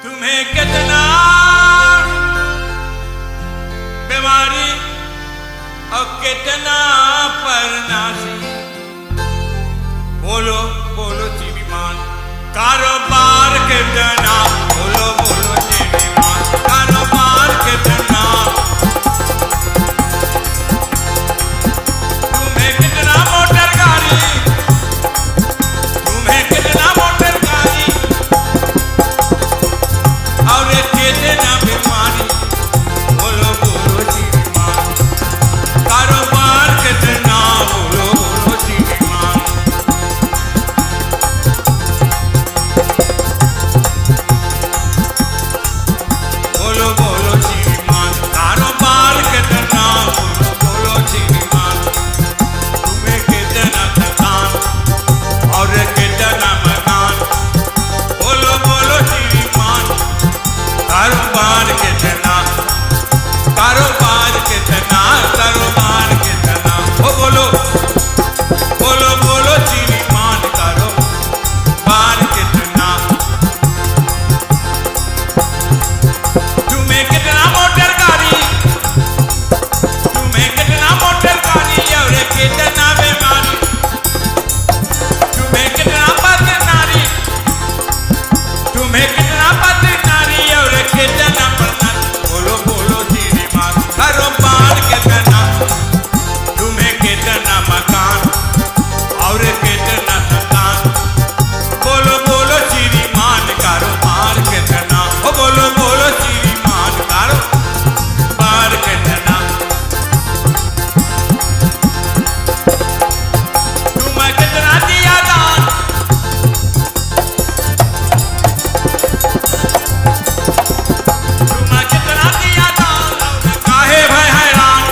तुम्हें कितना बीमारी और कितना परनासी। बोलो बोलो श्रीमान कारोबार कितना। बोलो बोलो श्रीमान कारोबार कितना। तुम्हें कितना मोटर गाड़ी, तुम्हें कितना मोटर गाड़ी और कितना बीमारी। बोलो बोलो श्रीमान कारोबार कितना। बोलो बोलो श्रीमान बोलो बोलो श्रीमान कारोबार कितना। बोलो बोलो श्रीमान तुम्हें कितना थकान और कितना मकान। बोलो बोलो श्रीमान कारोबार कितना। कारोबार कितना कारोबार कितना। ओ बोलो बोलो बोलो श्रीमान कारोबार कितना। तुम्हें कितना मोटर गाड़ी, तुम्हें कितना मोटर गाड़ी और कितना बीमारी। तुम्हें कितना पति नारी, तुम्हें कितना पति नारी और कितना प्रधान। बोलो बोलो श्रीमान कारोबार कितना। तुम्हें कितना मकान और कितना थकान। बोलो बोलो श्रीमान कारोबार कितना। ओ बोलो बोलो श्रीमान कारोबार कितना। तुम्हें कितना दिया दान, तुम्हें कितना दिया दान और काहे भय हैरान।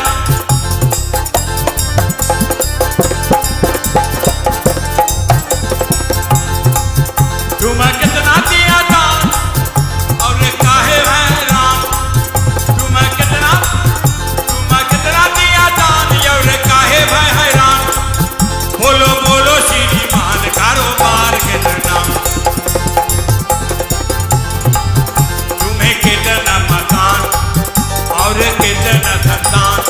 तुम्हें कितना दिया दान और काहे हैरान। तुम्हें कितना दिया दान और काहे भय हैरान। बोलो बोलो श्रीमान कारोबार कितना। तुम्हें कितना मकान और कितना थकान।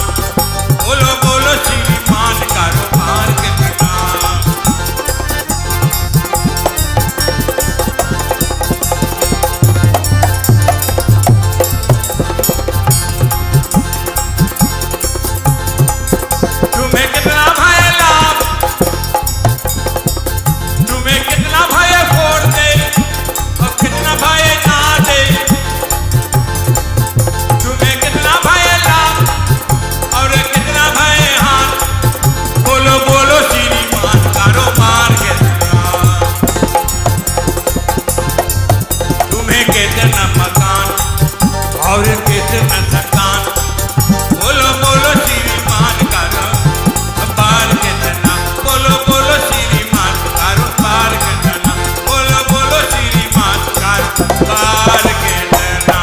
बोलो बोलो श्रीमान कारोबार कितना। तुम्हें कितना भय लाभ, तुम्हें कितना भय फोड़ दे और कितना भय ना दे। तुम्हें कितना भय लाभ और कितना भय हान। बोलो बोलो श्रीमान कारोबार कितना। तुम्हें कितना मकान और कितना थकान। बोलो बोलो श्रीमान कारोबार कितना। बोलो बोलो श्रीमान कारोबार कितना। बोलो बोलो श्रीमान कारोबार कितना।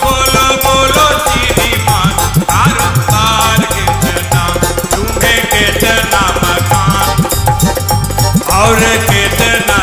बोलो बोलो श्रीमान कारोबार कितना। तुम्हें कितना मकान और कितना